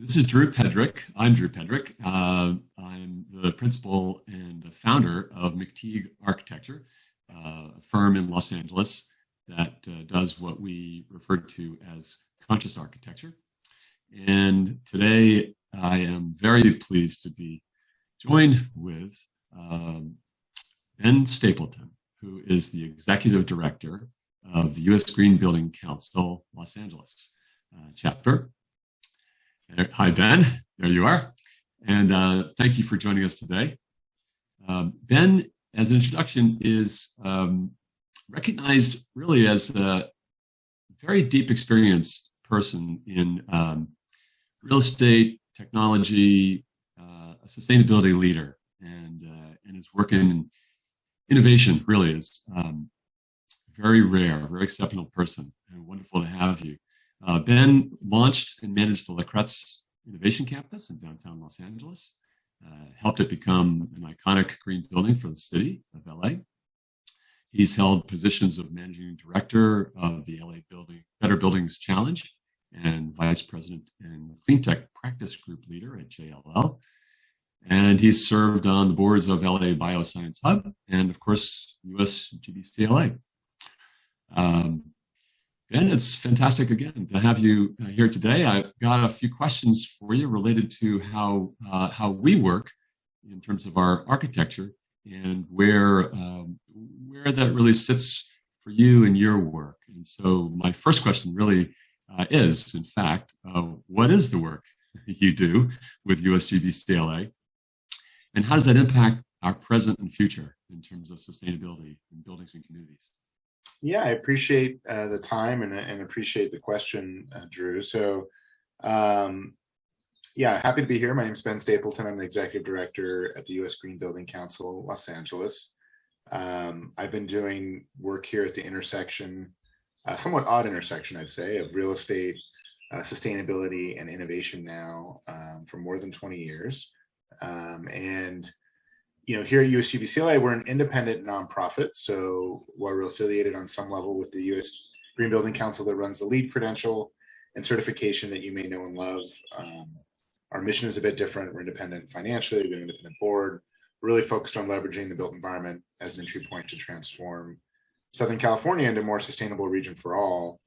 This is Drew Pedrick. I'm Drew Pedrick. I'm the principal and the founder of McTigue Architecture, a firm in Los Angeles that does what we refer to as conscious architecture. And today I am very pleased to be joined with Ben Stapleton, who is the executive director of the U.S. Green Building Council, Los Angeles chapter. Hi, Ben. There you are. And thank you for joining us today. Ben, as an introduction, is recognized really as a very deep experienced person in real estate, technology, a sustainability leader, and his work in innovation really is very rare, very exceptional person, and wonderful to have you. Ben launched and managed the Kretz Innovation Campus in downtown Los Angeles, helped it become an iconic green building for the city of LA. He's held positions of managing director of the LA Better Buildings Challenge and vice president and Cleantech practice group leader at JLL. And he's served on the boards of LA Bioscience Hub and, of course, USGBCLA. Ben, it's fantastic again to have you here today. I've got a few questions for you related to how we work in terms of our architecture and where that really sits for you in your work. And so my first question really is, in fact, what is the work you do with USGBCLA, and how does that impact our present and future in terms of sustainability in buildings and communities? Yeah, I appreciate the time and appreciate the question, Drew. So, yeah, happy to be here. My name is Ben Stapleton. I'm the executive director at the U.S. Green Building Council, Los Angeles. I've been doing work here at the intersection, somewhat odd intersection, I'd say, of real estate, sustainability, and innovation now for more than 20 years. Here at USGBCLA, we're an independent nonprofit. So we're affiliated on some level with the U.S. Green Building Council that runs the LEED credential and certification that you may know and love. Our mission is a bit different. We're independent financially. We have an independent board. We're really focused on leveraging the built environment as an entry point to transform Southern California into a more sustainable region for all.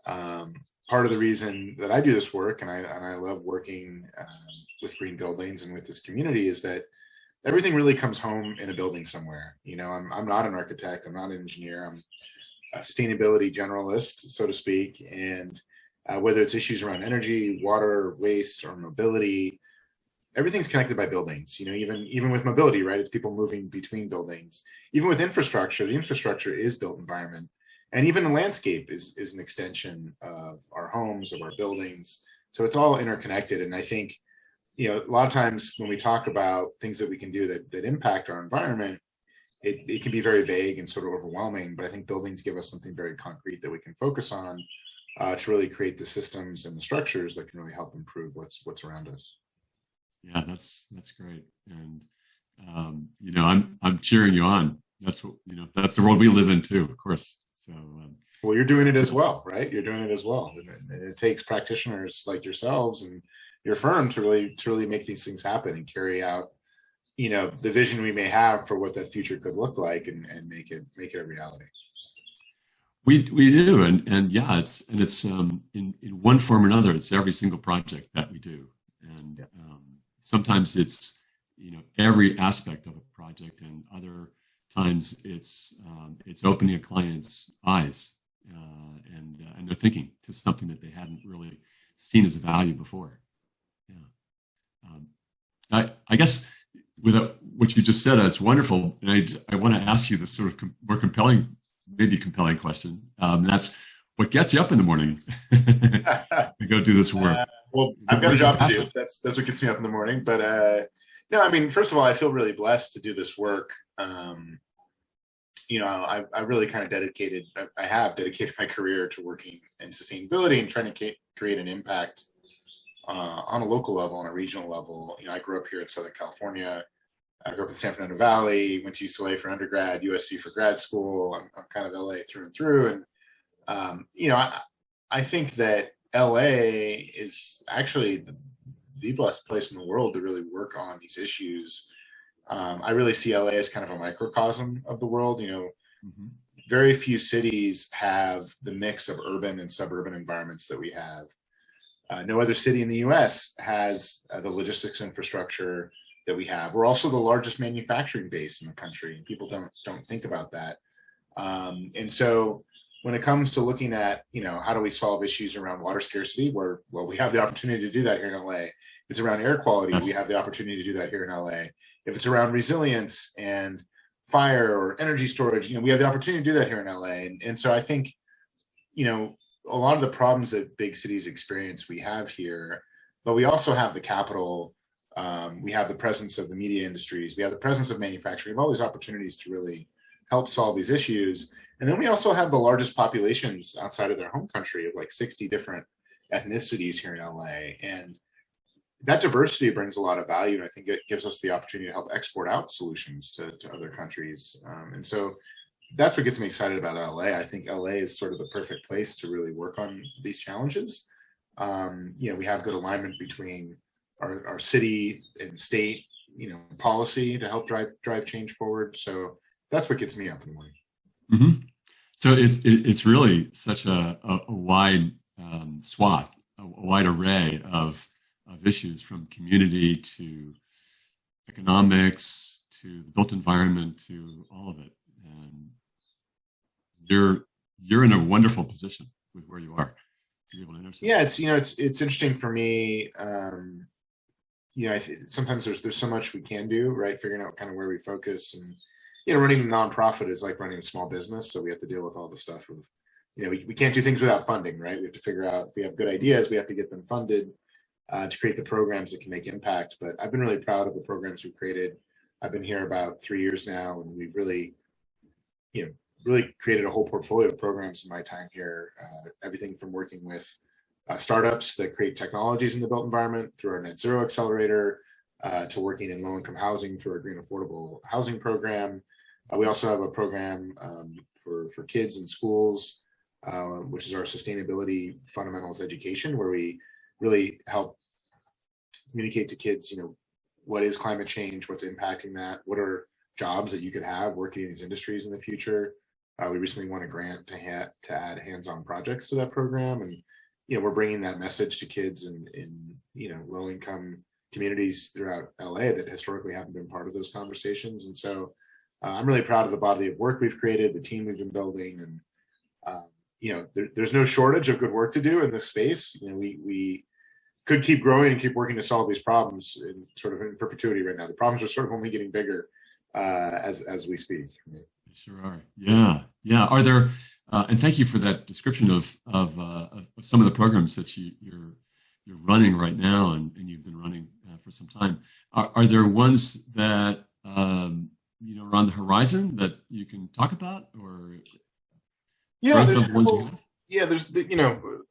Part of the reason that I do this work, and I love working with green buildings and with this community, is that everything really comes home in a building somewhere. You know, I'm not an architect, I'm not an engineer, I'm a sustainability generalist, so to speak. And whether it's issues around energy, water, waste, or mobility, everything's connected by buildings. You know, even with mobility, right? It's people moving between buildings. Even with infrastructure, the infrastructure is built environment. And even a landscape is an extension of our homes, of our buildings. So it's all interconnected. And I think, you know, a lot of times when we talk about things that we can do that impact our environment, it can be very vague and sort of overwhelming, but I think buildings give us something very concrete that we can focus on to really create the systems and the structures that can really help improve what's around us. Yeah, that's great. And, you know, I'm cheering you on. That's what, you know, that's the world we live in too, of course. So, well, you're doing it as well, right? You're doing it as well. It takes practitioners like yourselves and your firm to really make these things happen and carry out, you know, the vision we may have for what that future could look like and make it a reality. We do, and yeah, it's in one form or another. It's every single project that we do, and sometimes it's, you know, every aspect of a project, and other times it's opening a client's eyes and their thinking to something that they hadn't really seen as a value before. Yeah. I guess with what you just said, it's wonderful. And I want to ask you this sort of more compelling question. That's what gets you up in the morning to go do this work. Well, I've got a job to do. That's what gets me up in the morning. But no, I mean, first of all, I feel really blessed to do this work. You know, I really kind of have dedicated my career to working in sustainability and trying to create an impact on a local level, on a regional level. You know, I grew up here in Southern California. I grew up in the San Fernando Valley, went to UCLA for undergrad, USC for grad school. I'm kind of LA through and through. And, you know, I think that LA is actually the best place in the world to really work on these issues. I really see LA as kind of a microcosm of the world. Mhm. Very few cities have the mix of urban and suburban environments that we have. No other city in the US has the logistics infrastructure that we have. We're also the largest manufacturing base in the country, and people don't think about that. And so when it comes to looking at, how do we solve issues around water scarcity, where, well, we have the opportunity to do that here in LA. If it's around air quality, Yes. we have the opportunity to do that here in LA. If it's around resilience and fire or energy storage, we have the opportunity to do that here in LA. And so I think, a lot of the problems that big cities experience, we have here, but we also have the capital. We have the presence of the media industries. We have the presence of manufacturing. We have all these opportunities to really help solve these issues. And then we also have the largest populations outside of their home country of like 60 different ethnicities here in LA. And that diversity brings a lot of value. And I think it gives us the opportunity to help export out solutions to other countries. And so that's what gets me excited about LA. I think LA is sort of the perfect place to really work on these challenges. We have good alignment between our city and state, policy to help drive change forward. So that's what gets me up in the morning. Mm-hmm. So it's really such a wide swath, a wide array of issues, from community to economics to the built environment to all of it. And you're in a wonderful position with where you are to be able to intersect. Yeah, it's interesting for me. Sometimes there's so much we can do, right? Figuring out kind of where we focus, and running a nonprofit is like running a small business, so we have to deal with all the stuff of, we can't do things without funding, right? We have to figure out if we have good ideas, we have to get them funded to create the programs that can make impact. But I've been really proud of the programs we've created. I've been here about 3 years now, and we've really created a whole portfolio of programs in my time here. Everything from working with startups that create technologies in the built environment through our Net Zero Accelerator, to working in low-income housing through our Green Affordable Housing Program. We also have a program for kids in schools, which is our Sustainability Fundamentals Education, where we really help communicate to kids, what is climate change, what's impacting that, what are jobs that you could have working in these industries in the future. We recently won a grant to add hands-on projects to that program, and we're bringing that message to kids in low-income communities throughout LA that historically haven't been part of those conversations. And so I'm really proud of the body of work we've created, the team we've been building, and there's no shortage of good work to do in this space. We could keep growing and keep working to solve these problems in perpetuity right now. The problems are sort of only getting bigger as we speak. They sure are. Yeah. Are there? And thank you for that description of some of the programs that you're running right now, and you've been running for some time. Are there ones that are on the horizon that you can talk about, or there's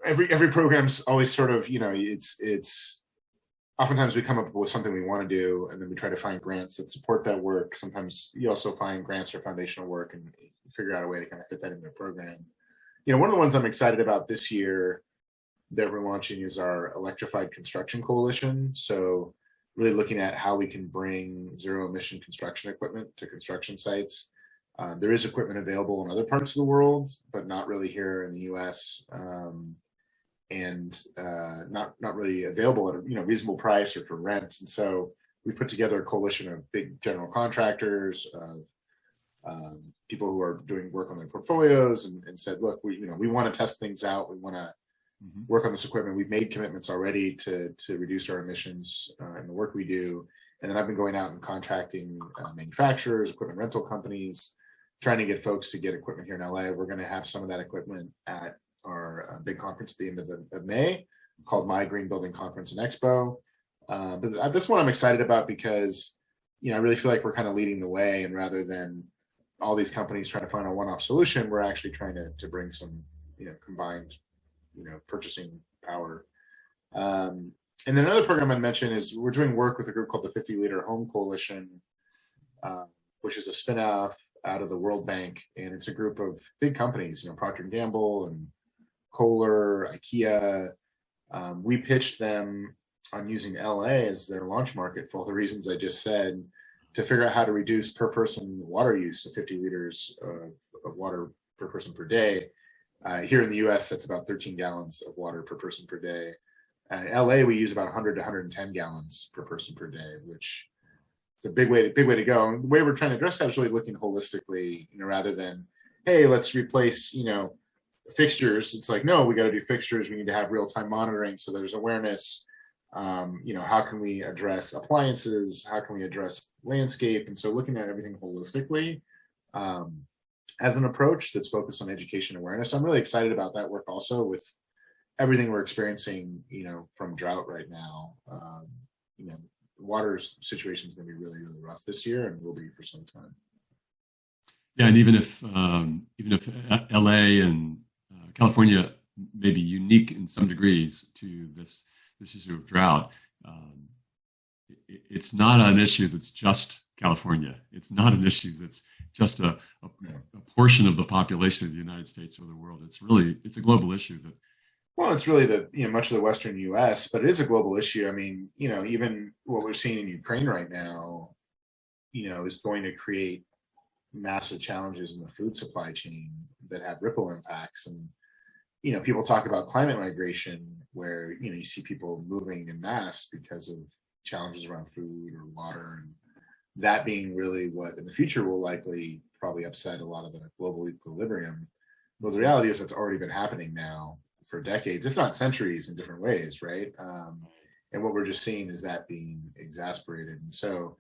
every program's always sort of it's oftentimes we come up with something we want to do, and then we try to find grants that support that work. Sometimes you also find grants or foundational work and figure out a way to kind of fit that into a program. One of the ones I'm excited about this year that we're launching is our Electrified Construction Coalition. So really looking at how we can bring zero emission construction equipment to construction sites. There is equipment available in other parts of the world, but not really here in the US, and not really available at a reasonable price or for rent. And so we put together a coalition of big general contractors, people who are doing work on their portfolios, and said, look, we want to test things out. We want to work on this equipment. We've made commitments already to reduce our emissions in the work we do. And then I've been going out and contacting manufacturers, equipment rental companies, trying to get folks to get equipment here in LA. We're going to have some of that equipment at our big conference at the end of May, called My Green Building Conference and Expo. But that's what I'm excited about, because I really feel like we're kind of leading the way, and rather than all these companies trying to find a one-off solution, we're actually trying to bring some combined purchasing power. And then another program I'd mention is we're doing work with a group called the 50 Liter Home Coalition, which is a spin-off out of the World Bank, and it's a group of big companies, Procter & Gamble and Kohler, IKEA. We pitched them on using LA as their launch market for all the reasons I just said, to figure out how to reduce per person water use to 50 liters of water per person per day. Here in the US, that's about 13 gallons of water per person per day. LA, we use about 100 to 110 gallons per person per day, which is a big way to go. And the way we're trying to address that is really looking holistically, rather than, hey, let's replace, fixtures. It's like, no, we got to do fixtures. We need to have real-time monitoring so there's awareness. How can we address appliances? How can we address landscape? And so looking at everything holistically as an approach that's focused on education awareness. I'm really excited about that work also with everything we're experiencing, from drought right now. The water situation is going to be really, really rough this year and will be for some time. Yeah, and even if LA and California may be unique in some degrees to this issue of drought, it's not an issue that's just California. It's not an issue that's just a portion of the population of the United States or the world. It's a global issue that. Well, it's really much of the Western U.S., but it is a global issue. I mean, even what we're seeing in Ukraine right now, is going to create massive challenges in the food supply chain that have ripple impacts. And, people talk about climate migration where, you see people moving en masse because of challenges around food or water, and that being really what in the future will likely probably upset a lot of the global equilibrium. Well, the reality is that's already been happening now for decades, if not centuries, in different ways, right? And what we're just seeing is that being exacerbated. And so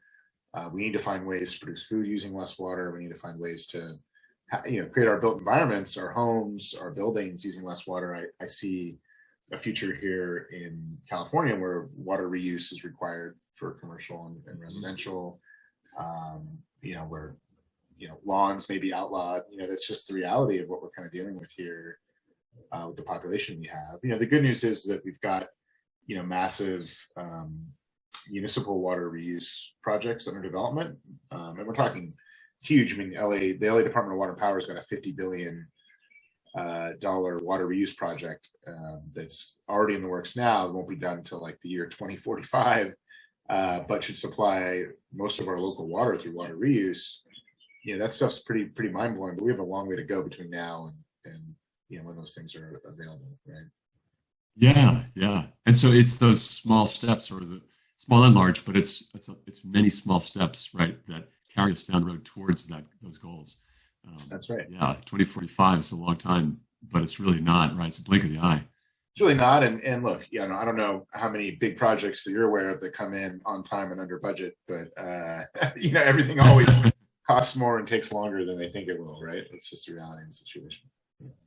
we need to find ways to produce food using less water. We need to find ways to, create our built environments, our homes, our buildings using less water. I see a future here in California where water reuse is required for commercial and residential, where, lawns may be outlawed. That's just the reality of what we're kind of dealing with here. With the population we have, the good news is that we've got, massive municipal water reuse projects under development, and we're talking huge. I mean, the LA Department of Water and Power has got a $50 billion water reuse project that's already in the works now. It won't be done until like the year 2045, but should supply most of our local water through water reuse. That stuff's pretty mind blowing. But we have a long way to go between now and when those things are available, right? Yeah. And so it's those small steps, or the small and large, but it's many small steps, right, that carry us down the road towards those goals. That's right. Yeah, 2045 is a long time, but it's really not, right? It's a blink of the eye. It's really not. And look, I don't know how many big projects that you're aware of that come in on time and under budget, but everything always costs more and takes longer than they think it will, right? It's just the reality of the situation.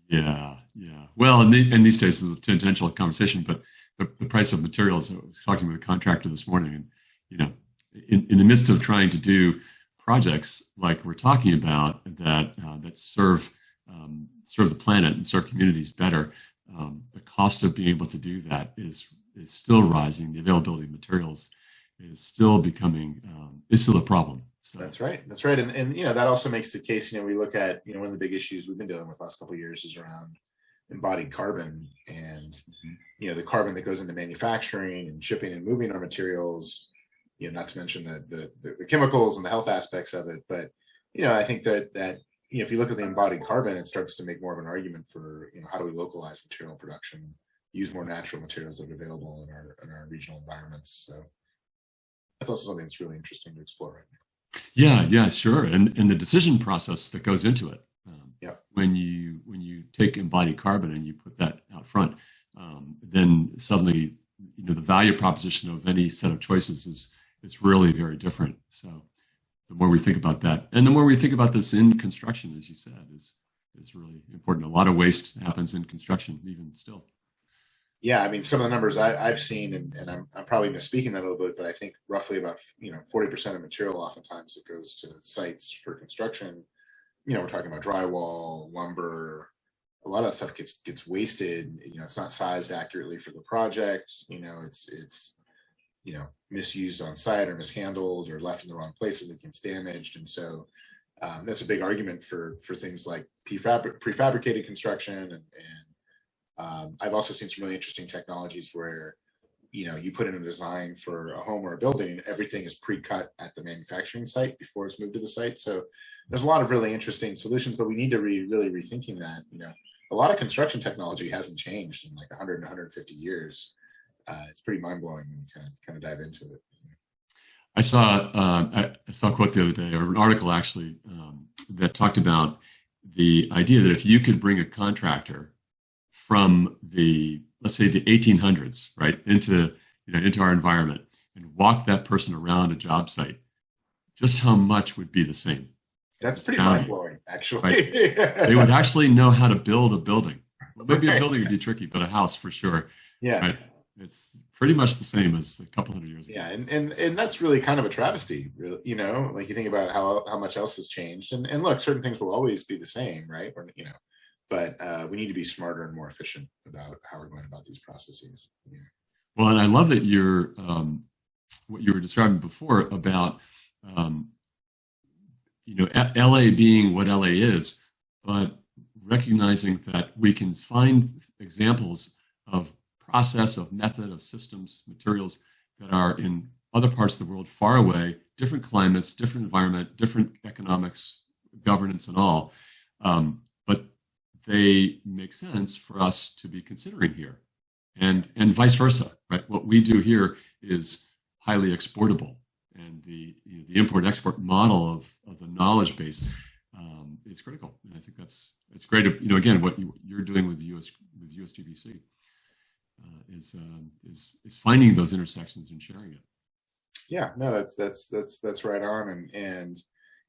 Yeah. Well, and these days it's a tangential conversation, but the price of materials. I was talking with a contractor this morning, and in the midst of trying to do projects like we're talking about that serve the planet and serve communities better, the cost of being able to do that is still rising. The availability of materials is still becoming is still a problem. So. That's right. And that also makes the case, we look at, one of the big issues we've been dealing with the last couple of years is around embodied carbon and, the carbon that goes into manufacturing and shipping and moving our materials, not to mention the chemicals and the health aspects of it. But, I think that if you look at the embodied carbon, it starts to make more of an argument for, how do we localize material production, use more natural materials that are available in our regional environments. So that's also something that's really interesting to explore right now. Yeah, sure. And the decision process that goes into it. When you take embodied carbon and you put that out front, then suddenly, the value proposition of any set of choices is really very different. So the more we think about that, and the more we think about this in construction, as you said, is really important. A lot of waste happens in construction, even still. Yeah, I mean, some of the numbers I've seen, and I'm probably misspeaking that a little bit, but I think roughly about 40% of material oftentimes that goes to sites for construction. We're talking about drywall, lumber. A lot of that stuff gets wasted. It's not sized accurately for the project. It's misused on site or mishandled or left in the wrong places. It gets damaged, and so that's a big argument for things like prefabricated construction and I've also seen some really interesting technologies where you put in a design for a home or a building, and everything is pre-cut at the manufacturing site before it's moved to the site. So there's a lot of really interesting solutions, but we need to really rethinking that. A lot of construction technology hasn't changed in like 100 and 150 years. It's pretty mind-blowing when you kind of dive into it. I saw a quote the other day, or an article actually, that talked about the idea that if you could bring a contractor from let's say the 1800s, right, into our environment and walk that person around a job site, just how much would be the same? That's pretty mind-blowing, actually. Right? They would actually know how to build a building. Well, maybe a building would be tricky, but a house for sure. Yeah. Right? It's pretty much the same as a couple hundred years ago. Yeah, and that's really kind of a travesty, really. Like you think about how much else has changed, and look, certain things will always be the same, right? Or but we need to be smarter and more efficient about how we're going about these processes. Yeah. Well, and I love that you're what you were describing before about LA being what LA is, but recognizing that we can find examples of process, of method, of systems, materials that are in other parts of the world far away, different climates, different environment, different economics, governance, and all. But they make sense for us to be considering here, and vice versa, right? What we do here is highly exportable, and the import-export model of the knowledge base is critical. And I think it's great. Again, what you're doing with USGBC. Is finding those intersections and sharing it. Yeah, no, that's right on, and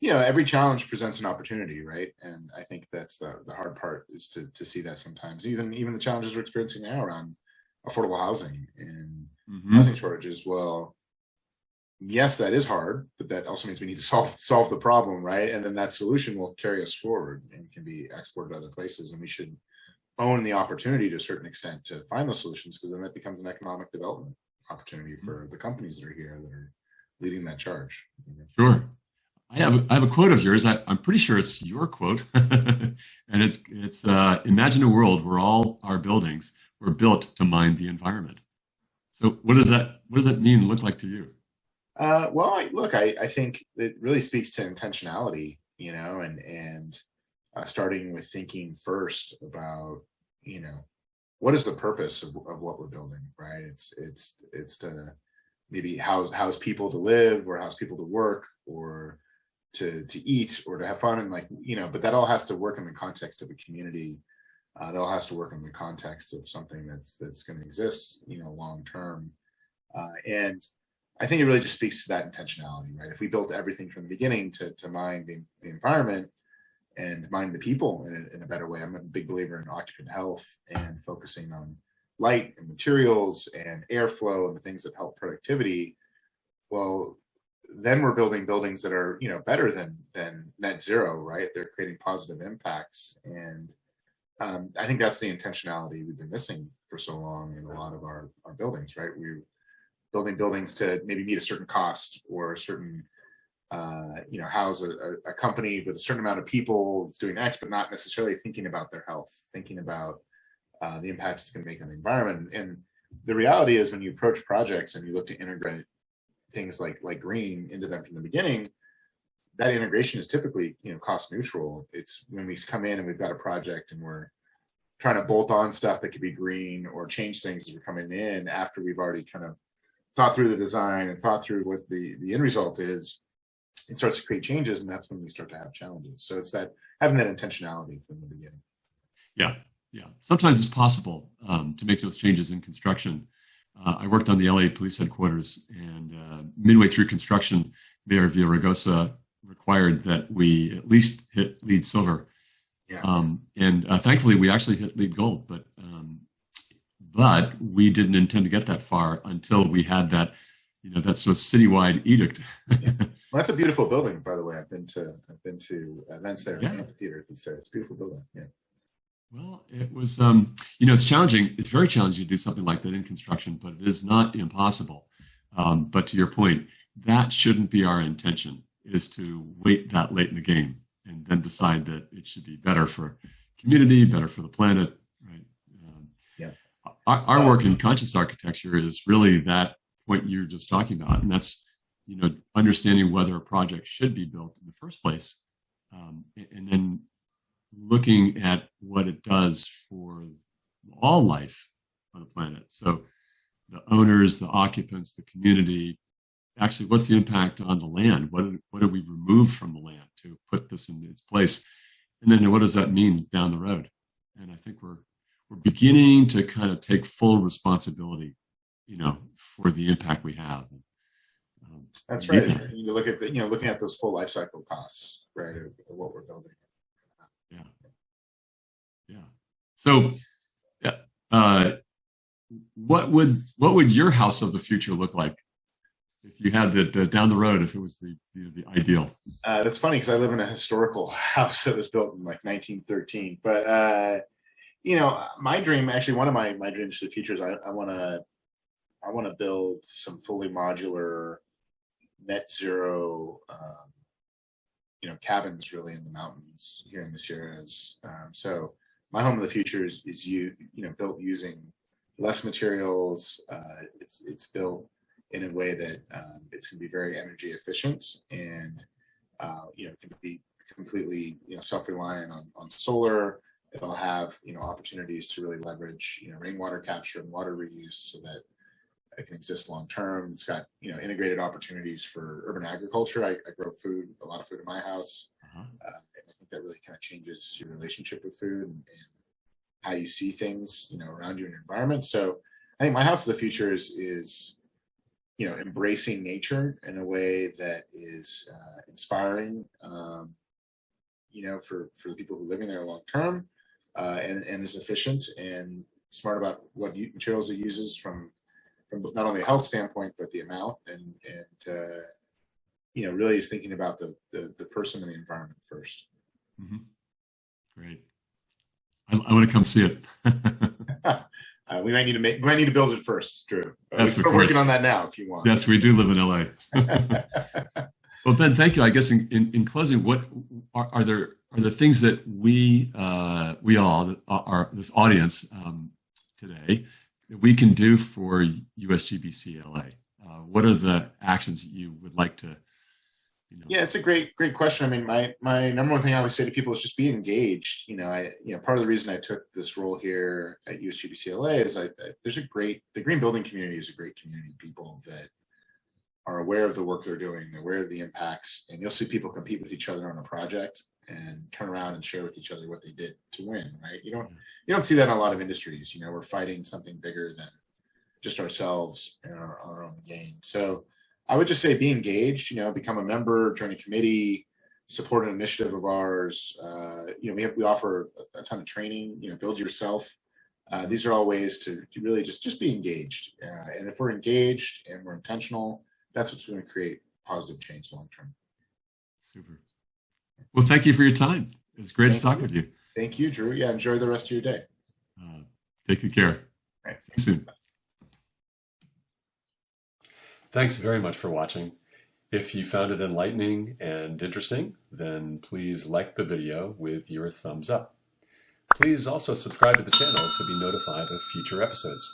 every challenge presents an opportunity, right? And I think that's the hard part, is to see that sometimes even the challenges we're experiencing now around affordable housing and housing shortages. Well, yes, that is hard, but that also means we need to solve the problem, right? And then that solution will carry us forward and can be exported to other places, and we should own the opportunity to a certain extent to find those solutions, because then that becomes an economic development opportunity for the companies that are here that are leading that charge. Sure. I have a quote of yours. I'm pretty sure it's your quote. And it's imagine a world where all our buildings were built to mind the environment. So what does that mean, look like to you? Well, I think it really speaks to intentionality, and starting with thinking first about, what is the purpose of what we're building, right? It's to maybe house people to live, or house people to work, or to eat, or to have fun, and but that all has to work in the context of a community. That all has to work in the context of something that's going to exist, long term. And I think it really just speaks to that intentionality, right? If we built everything from the beginning to mind the environment and mind the people in a better way. I'm a big believer in occupant health and focusing on light and materials and airflow and the things that help productivity. Well, then we're building buildings that are, better than net zero, right? They're creating positive impacts. And I think that's the intentionality we've been missing for so long in a lot of our buildings, right? We're building buildings to maybe meet a certain cost or a certain house a company with a certain amount of people that's doing X, but not necessarily thinking about their health, thinking about the impacts it's going to make on the environment. And the reality is, when you approach projects and you look to integrate things like green into them from the beginning, that integration is typically cost neutral. It's when we come in and we've got a project and we're trying to bolt on stuff that could be green or change things as we're coming in after we've already kind of thought through the design and thought through what the end result is. It starts to create changes, and that's when we start to have challenges. So it's that having that intentionality from the beginning. Yeah. Sometimes it's possible to make those changes in construction. I worked on the LA police headquarters, and midway through construction, Mayor Villaraigosa required that we at least hit LEED silver. Yeah. And thankfully, we actually hit LEED gold, but we didn't intend to get that far until we had that that sort of citywide edict. Yeah. Well, that's a beautiful building, by the way. I've been to events there. Yeah. The amphitheater that's there. It's a beautiful building. Yeah. Well, it was, it's challenging. It's very challenging to do something like that in construction, but it is not impossible. But to your point, that shouldn't be our intention, is to wait that late in the game and then decide that it should be better for community, better for the planet, right? Yeah. our work in conscious architecture is really that point you're just talking about, and that's understanding whether a project should be built in the first place, and then looking at what it does for all life on the planet. So the owners, the occupants, the community. Actually, what's the impact on the land? What do we remove from the land to put this in its place? And then what does that mean down the road? And I think we're beginning to kind of take full responsibility, for the impact we have. That's right. You look at looking at those full life cycle costs, right, of what we're building. Yeah. So, what would your house of the future look like if you had it down the road, if it was the ideal? That's funny because I live in a historical house that was built in like 1913. But my dream, actually, one of my dreams for the future is I want to build some fully modular, net zero, cabins really in the mountains here in the Sierras. So my home of the future is built using less materials. It's built in a way that it's going to be very energy efficient and can be completely self-reliant on solar. It'll have opportunities to really leverage rainwater capture and water reuse so that it can exist long term. It's got integrated opportunities for urban agriculture. I grow a lot of food in my house, and I think that really kind of changes your relationship with food and how you see things around you in your environment. So I think my house of the future is embracing nature in a way that is inspiring, for the people who are living there long term, and is efficient and smart about what materials it uses from not only a health standpoint but the amount and really is thinking about the person and the environment first. Mm-hmm. Great. I want to come see it. We might need to build it first, Drew. Yes, we're working on that now if you want. Yes, we do live in LA. Well, Ben, thank you. I guess in closing, what are there things that we all this audience today that we can do for USGBCLA? What are the actions that you would like to? Yeah, it's a great question. I mean, my number one thing I always say to people is just be engaged. Part of the reason I took this role here at USGBCLA is the green building community is a great community of people that are aware of the work they're doing, they're aware of the impacts, and you'll see people compete with each other on a project and turn around and share with each other what they did to win, right? You don't see that in a lot of industries. We're fighting something bigger than just ourselves and our own gain. So I would just say be engaged, become a member, join a committee, support an initiative of ours. We offer a ton of training, build yourself. These are all ways to really just be engaged. And if we're engaged and we're intentional, that's what's going to create positive change long term. Super. Well, thank you for your time. It's great to talk with you. Thank you, Drew. Yeah, enjoy the rest of your day. Take good care. All right. See you soon. Thanks very much for watching. If you found it enlightening and interesting, then please like the video with your thumbs up. Please also subscribe to the channel to be notified of future episodes.